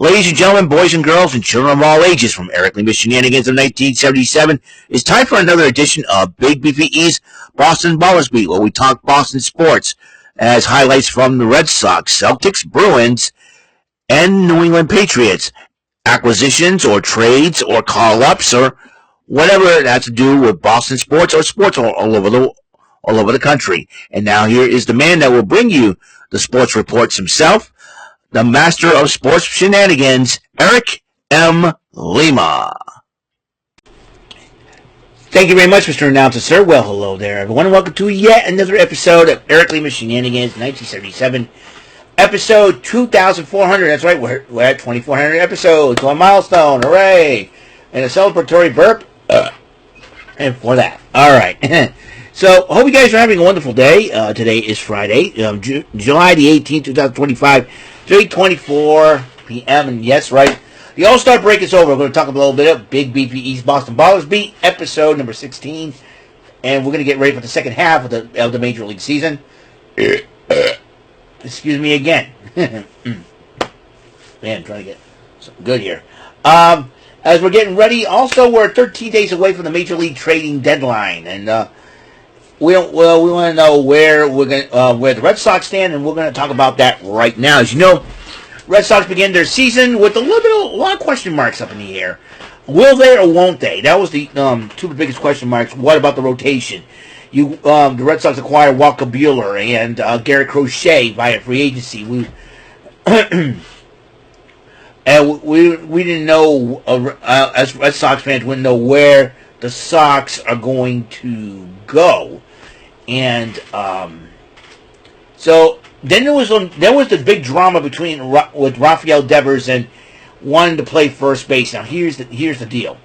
Ladies and gentlemen, boys and girls, and children of all ages, from Eric Lima Shenanigans of 1977, it's time for another edition of Big Beefy's Boston Ballers Beat, where we talk Boston sports as highlights from the Red Sox, Celtics, Bruins, and New England Patriots. Acquisitions or trades or call-ups or whatever it has to do with Boston sports or sports all over the country. And now here is the man that will bring you the sports reports himself, the master of sports shenanigans, Eric M. Lima. Thank you very much, Mr. Announcer, sir. Well, hello there, everyone, and welcome to yet another episode of Eric Lima Shenanigans, 1977, episode 2,400. That's right, we're at 2,400 episodes, one milestone, hooray! And a celebratory burp, and for that. All right. So, I hope you guys are having a wonderful day. Today is Friday, July the 18th, 2025. 3:24 p.m. And yes, right, the All-Star break is over. We're going to talk a little bit of Big Beefy East Boston Ballers Beat, episode number 16. And we're going to get ready for the second half of the Major League season. Excuse me again. Man, I'm trying to get something good here. As we're getting ready, also we're 13 days away from the Major League trading deadline. And we want to know where where the Red Sox stand, and we're going to talk about that right now. As you know, Red Sox begin their season with a lot of question marks up in the air. Will they or won't they? That was the two of the biggest question marks. What about the rotation? The Red Sox acquired Walker Buehler and Garrett Crochet via free agency. And we didn't know, as Red Sox fans, we didn't know where the Sox are going to go. And so then there was the big drama with Rafael Devers and wanting to play first base. Now here's the deal.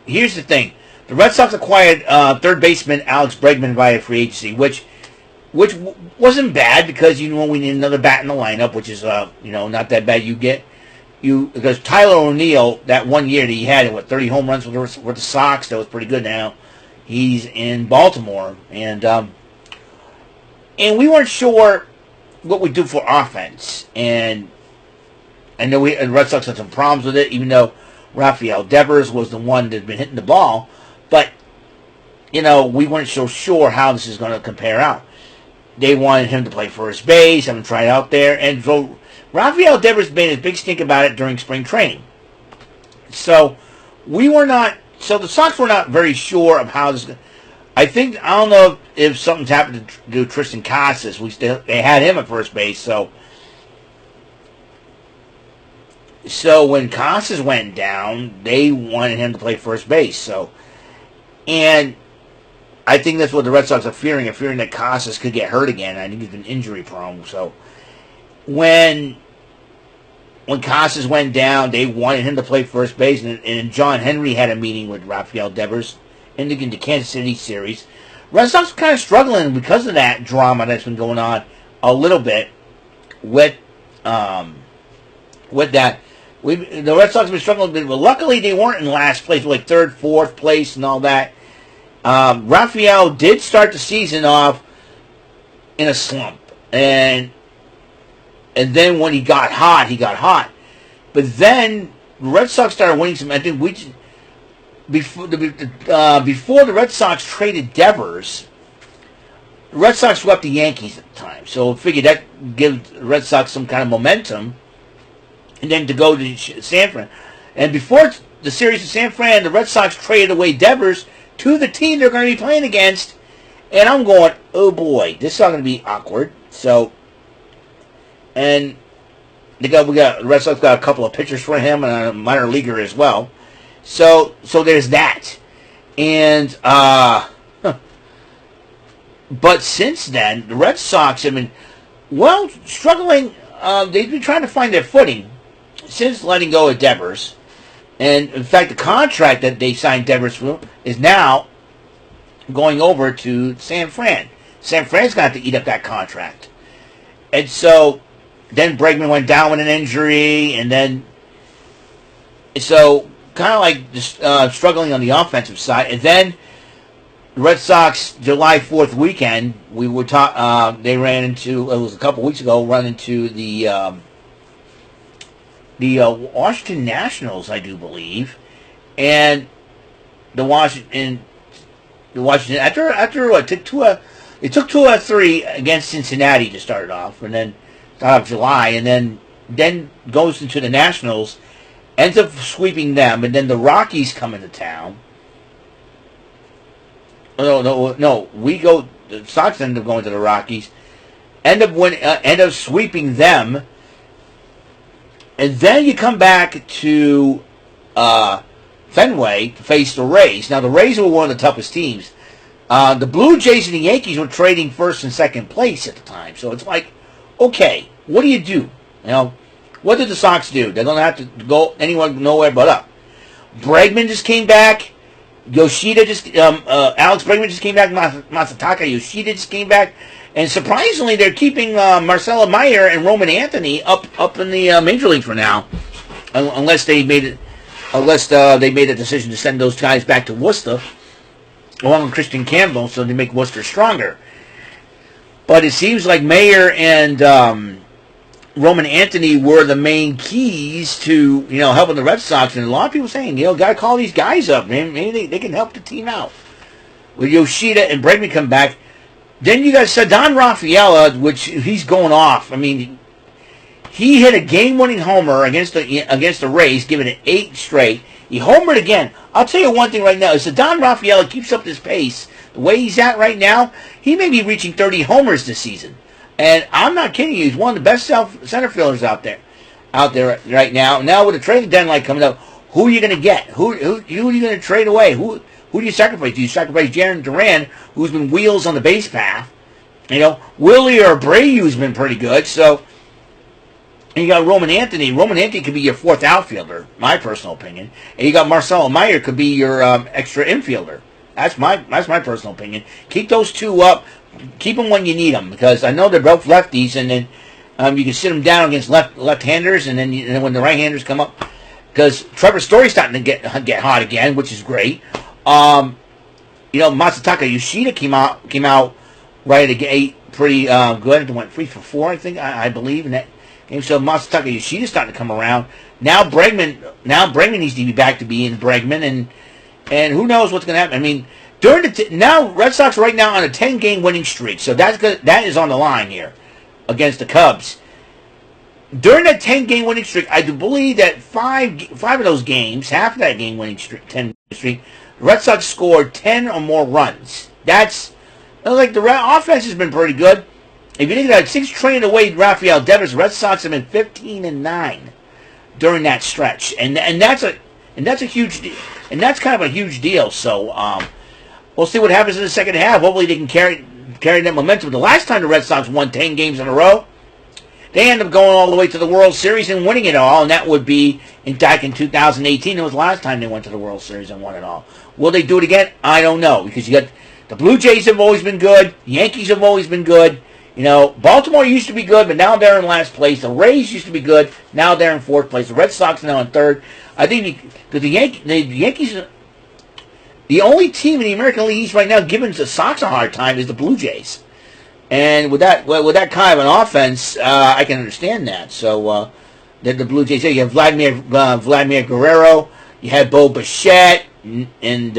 Here's the thing: the Red Sox acquired third baseman Alex Bregman via free agency, which wasn't bad because we need another bat in the lineup, which is not that bad. Because Tyler O'Neill, that 1 year that he had 30 home runs with the Sox, that was pretty good. Now he's in Baltimore, and we weren't sure what we do for offense. And I know the Red Sox had some problems with it, even though Rafael Devers was the one that had been hitting the ball. But we weren't so sure how this is going to compare out. They wanted him to play first base, have him try it out there, and so Rafael Devers made a big stink about it during spring training. So the Sox were not very sure of how this. I don't know if something's happened to Tristan Casas. They had him at first base, so when Casas went down, they wanted him to play first base. And I think that's what the Red Sox are fearing that Casas could get hurt again. I think he's been injury prone. So when Casas went down, they wanted him to play first base, and John Henry had a meeting with Rafael Devers in the Kansas City series. Red Sox are kind of struggling because of that drama that's been going on a little bit with that. The Red Sox have been struggling a bit, but luckily they weren't in last place, like third, fourth place, and all that. Rafael did start the season off in a slump, and then when he got hot. But then the Red Sox started winning some. I think before the Red Sox traded Devers, the Red Sox swept the Yankees at the time. So I figured that gives the Red Sox some kind of momentum, and then to go to San Fran. And before the series in San Fran, the Red Sox traded away Devers to the team they're going to be playing against. And I'm going, oh boy, this is not going to be awkward. So, and the Red Sox got a couple of pitchers for him and a minor leaguer as well. So there's that. And but since then, the Red Sox have been struggling. They've been trying to find their footing since letting go of Devers. And in fact, the contract that they signed Devers for is now going over to San Fran. San Fran's going to have to eat up that contract. And so then Bregman went down with an injury, and then so kind of like just struggling on the offensive side. And then the Red Sox July 4th weekend, they ran into, it was a couple weeks ago, run into the Washington Nationals, I do believe, and the Washington after what it took 2 or 3 against Cincinnati to start it off, and then start off July, and then goes into the Nationals, ends up sweeping them, and then the Rockies come into town. No. The Sox end up going to the Rockies, end up sweeping them, and then you come back to Fenway to face the Rays. Now the Rays were one of the toughest teams. The Blue Jays and the Yankees were trading first and second place at the time, so it's like, okay, what do? You know, what did the Sox do? They don't have to go nowhere but up. Bregman just came back. Alex Bregman just came back. Masataka Yoshida just came back. And surprisingly, they're keeping Marcelo Meyer and Roman Anthony up in the major leagues for now, unless they made a decision to send those guys back to Worcester, along with Christian Campbell, so they make Worcester stronger. But it seems like Meyer and Roman Anthony were the main keys to helping the Red Sox, and a lot of people saying got to call these guys up, man. Maybe they can help the team out. With Yoshida and Bregman come back, then you got Ceddanne Rafaela, which he's going off. I mean, he hit a game-winning homer against the Rays, giving it 8 straight. He homered again. I'll tell you one thing right now: if Ceddanne Rafaela keeps up this pace, the way he's at right now, he may be reaching 30 homers this season. And I'm not kidding you. He's one of the best center fielders out there right now. Now with the trade deadline coming up, who are you going to get? Who are you going to trade away? Who do you sacrifice? Do you sacrifice Jarren Duran, who's been wheels on the base path? Willie or Abreu's been pretty good. So, and you got Roman Anthony. Roman Anthony could be your 4th outfielder, my personal opinion. And you got Marcelo Meyer could be your extra infielder. That's my personal opinion. Keep those two up. Keep them when you need them, because I know they're both lefties, and then you can sit them down against left-handers, and then when the right-handers come up, because Trevor Story's starting to get hot again, which is great. Masataka Yoshida came out right at the gate pretty good. It went 3 for 4, I think, I believe in that game. So Masataka Yoshida's starting to come around. Now Bregman needs to be back to being Bregman, and who knows what's going to happen. I mean, now Red Sox right now on a 10-game winning streak, so that is on the line here against the Cubs. During that 10-game winning streak, I do believe that five of those games, half of that game winning streak, 10 streak, the Red Sox scored 10 or more runs. That's like the offense has been pretty good. If you think about it, since trading away Rafael Devers, the Red Sox have been 15-9 during that stretch, and that's a huge deal, and that's kind of a huge deal. So we'll see what happens in the second half. Hopefully they can carry that momentum. The last time the Red Sox won 10 games in a row, they end up going all the way to the World Series and winning it all, and that would be back in 2018. It was the last time they went to the World Series and won it all. Will they do it again? I don't know, because you got the Blue Jays have always been good. The Yankees have always been good. Baltimore used to be good, but now they're in last place. The Rays used to be good. Now they're in 4th place. The Red Sox are now in 3rd. I think the Yankees, the only team in the American League East right now giving the Sox a hard time is the Blue Jays. And with that kind of an offense, I can understand that. So the Blue Jays, you have Vladimir Guerrero, you have Bo Bichette, and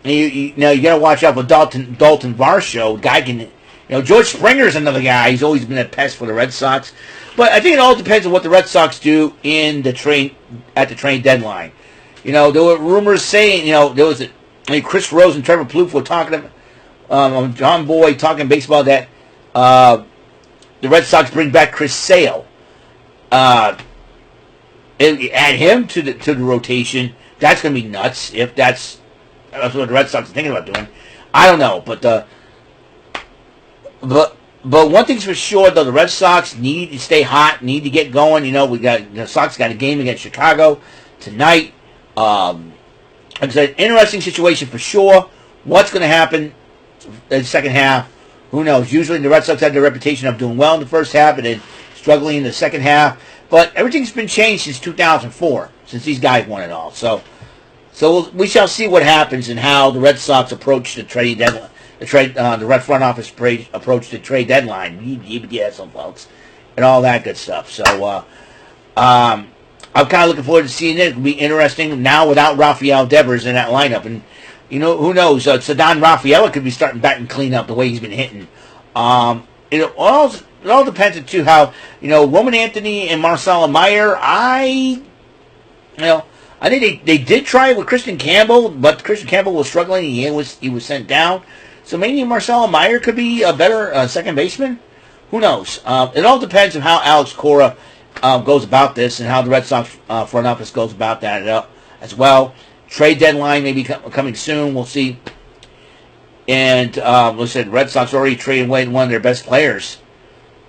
you got to watch out for Dalton Varsho. Guy can, George Springer's another guy. He's always been a pest for the Red Sox. But I think it all depends on what the Red Sox do at the trade deadline. There were rumors saying, there was Chris Rose and Trevor Plouffe were talking about, John Boy talking baseball, that the Red Sox bring back Chris Sale. And add him to the rotation. That's going to be nuts if that's what the Red Sox are thinking about doing. I don't know, but one thing's for sure, though, the Red Sox need to stay hot, need to get going. The Sox got a game against Chicago tonight. It's an interesting situation for sure. What's going to happen in the second half? Who knows? Usually the Red Sox have the reputation of doing well in the first half and then struggling in the second half. But everything's been changed since 2004, since these guys won it all. So we shall see what happens and how the Red Sox approach the trade deadline. The Red front office approach the trade deadline. Yeah, some folks, and all that good stuff. So I'm kind of looking forward to seeing it. It'll be interesting now without Rafael Devers in that lineup. And, who knows? Ceddanne Rafaela could be starting back and clean up the way he's been hitting. It all depends on, too, how, Roman Anthony and Marcelo Meyer, I think they did try it with Christian Campbell, but Christian Campbell was struggling. He was sent down. So maybe Marcelo Meyer could be a better second baseman. Who knows? It all depends on how Alex Cora goes about this and how the Red Sox front office goes about that as well. Trade deadline may be coming soon. We'll see. And like I said, Red Sox already traded away one of their best players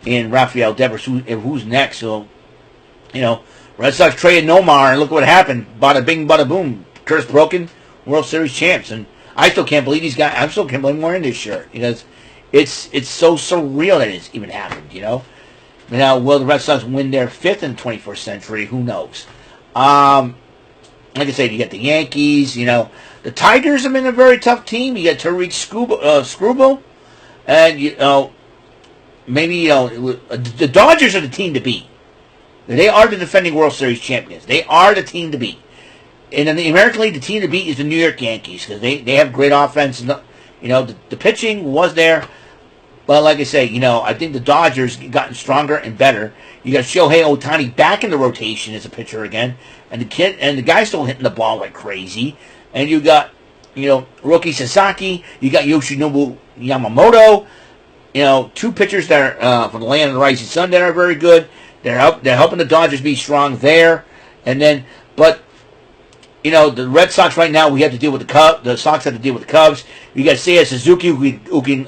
in Rafael Devers. Who's next? So, Red Sox traded Nomar, and look what happened. Bada bing, bada boom. Curse broken. World Series champs. And I still can't believe these guys. I still can't believe we're in this shirt because it's so surreal that it's even happened. Now, will the Red Sox win their fifth in the 21st century? Who knows? Like I said, you get the Yankees. The Tigers have been a very tough team. You got Tariq Skubal, and maybe the Dodgers are the team to beat. They are the defending World Series champions. They are the team to beat. And in the American League, the team to beat is the New York Yankees because they have great offense. The pitching was there. But like I say, I think the Dodgers gotten stronger and better. You got Shohei Ohtani back in the rotation as a pitcher again. And the guy's still hitting the ball like crazy. And you got, Roki Sasaki. You got Yoshinobu Yamamoto. Two pitchers that are from the land of the rising sun that are very good. They're helping the Dodgers be strong there. And then, but the Red Sox right now, we have to deal with the Cubs. The Sox have to deal with the Cubs. You got Seiya Suzuki who can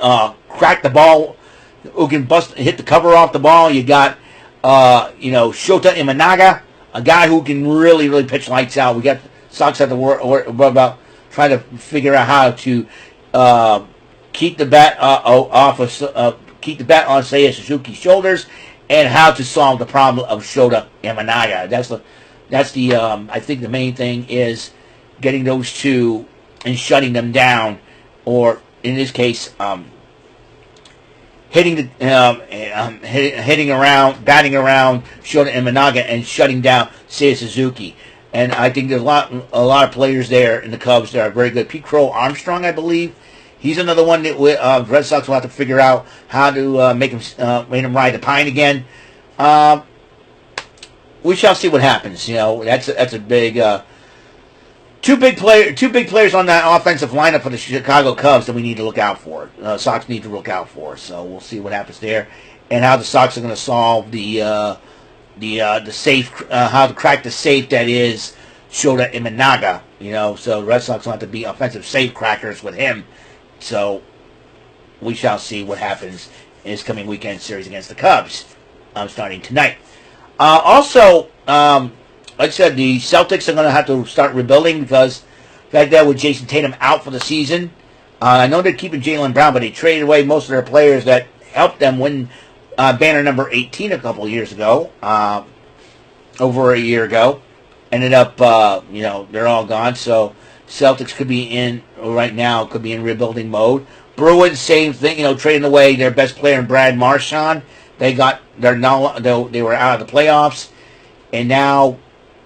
crack the ball, who can hit the cover off the ball. You got Shota Imanaga, a guy who can really, really pitch lights out. We got Sox have to worry about trying to figure out how to keep the bat keep the bat on Seiya Suzuki's shoulders, and how to solve the problem of Shota Imanaga. That's the I think the main thing is getting those two and shutting them down, or in this case, batting around Shota Imanaga and shutting down Seiya Suzuki. And I think there's a lot of players there in the Cubs that are very good. Pete Crow Armstrong, I believe, he's another one that Red Sox will have to figure out how to make him ride the pine again. We shall see what happens. That's a big two big players on that offensive lineup for the Chicago Cubs that we need to look out for. Sox need to look out for. So we'll see what happens there, and how the Sox are going to solve the safe, how to crack the safe that is Shota Imanaga. So the Red Sox will have to be offensive safe crackers with him. So we shall see what happens in this coming weekend series against the Cubs. Starting tonight. Also, like I said, the Celtics are going to have to start rebuilding because the fact that with Jason Tatum out for the season, I know they're keeping Jaylen Brown, but they traded away most of their players that helped them win banner number 18 a couple of years ago, over a year ago. Ended up, they're all gone. So Celtics could be in rebuilding mode. Bruins, same thing, trading away their best player in Brad Marchand. They were out of the playoffs, and now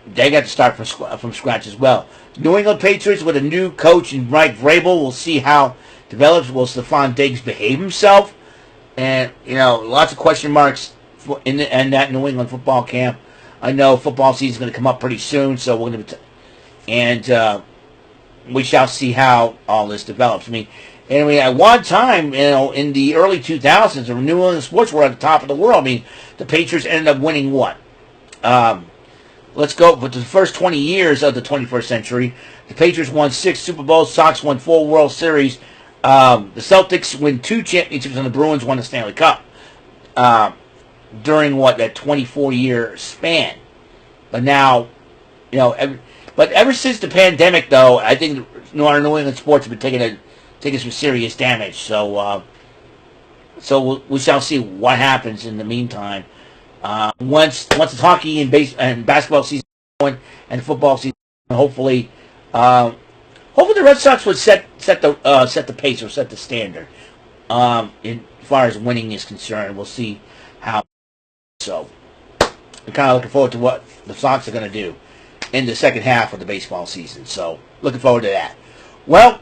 they got to start from scratch as well. New England Patriots with a new coach in Mike Vrabel. We'll see how it develops. Will Stephon Diggs behave himself? And lots of question marks in that New England football camp. I know football season is going to come up pretty soon, so we're going to we shall see how all this develops. Anyway, at one time, in the early 2000s, the New England sports were at the top of the world. The Patriots ended up winning what? Let's go. But the first 20 years of the 21st century, the Patriots won 6 Super Bowls, Sox won 4 World Series, the Celtics win 2 championships, and the Bruins won the Stanley Cup during that 24-year span. But now, but ever since the pandemic, though, I think our New England sports have been taking some serious damage. So we shall see what happens in the meantime. Once the hockey and basketball season is going and football season, hopefully the Red Sox would set the pace or set the standard. As far as winning is concerned, we'll see how. So I'm kind of looking forward to what the Sox are going to do in the second half of the baseball season. So, looking forward to that. Well,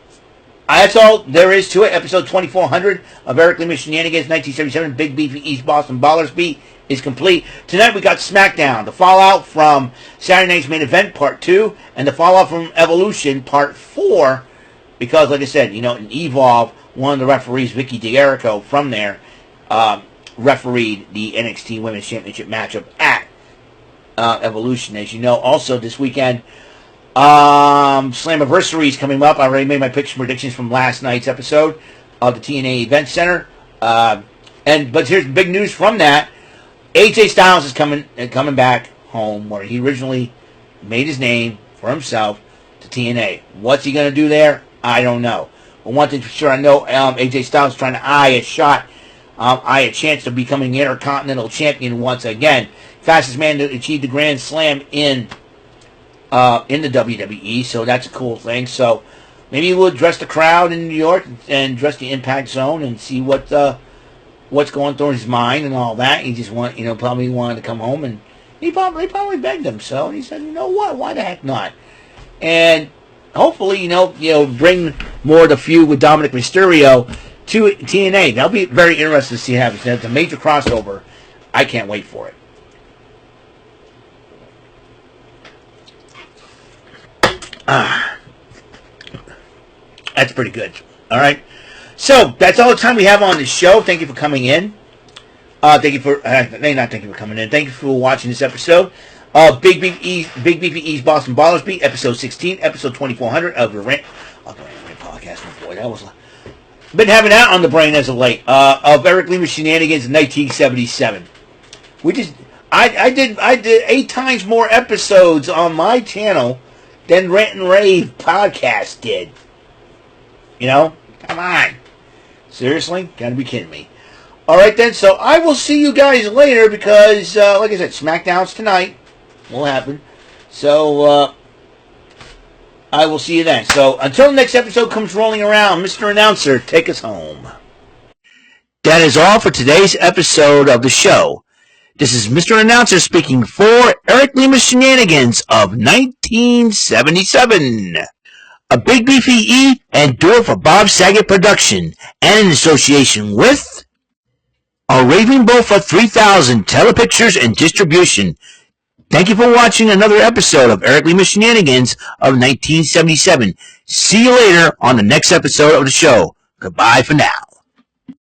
that's all there is to it. Episode 2400 of Eric Lima Shenanigans 1977 Big Beefy East Boston Ballers Beat is complete. Tonight we got SmackDown, the fallout from Saturday Night's Main Event Part 2, and the fallout from Evolution Part 4, because like I said, in Evolve, one of the referees, Vicky D'Erico, from there, refereed the NXT Women's Championship matchup at Evolution. As you know, also this weekend, Slammiversary is coming up. I already made my picks and predictions from last night's episode of the TNA Event Center. But here's big news from that. AJ Styles is coming back home where he originally made his name for himself to TNA. What's he going to do there? I don't know. But one thing for sure, I know AJ Styles is trying to eye a chance of becoming Intercontinental Champion once again. Fastest man to achieve the Grand Slam in the WWE, so that's a cool thing. So maybe we'll address the crowd in New York and address the Impact Zone and see what's going through his mind and all that. He just probably wanted to come home, and they probably begged him. So he said, you know what? Why the heck not? And hopefully, bring more of the feud with Dominic Mysterio to TNA. That'll be very interesting to see how it's a major crossover. I can't wait for it. That's pretty good. All right. So that's all the time we have on the show. Thank you for coming in. Thank you for coming in. Thank you for watching this episode of Big Beefy East Boston Ballers Beat, episode 16, episode 2400 of the Rant podcast. Oh boy, that was been having that on the brain as of late. Of Eric Lima Shenanigans in 1977. I did 8 times more episodes on my channel than Rant and Rave podcast did. Come on. Seriously? Gotta be kidding me. Alright then, so I will see you guys later because, like I said, SmackDown's tonight. Will happen. So, I will see you then. So, until the next episode comes rolling around, Mr. Announcer, take us home. That is all for today's episode of the show. This is Mr. Announcer speaking for Eric Lima Shenanigans of 1977. A Big Beefy E and Do It for Bob Saget production, and in association with a Raving Bull for 3000 Telepictures and Distribution. Thank you for watching another episode of Eric Lima Shenanigans of 1977. See you later on the next episode of the show. Goodbye for now.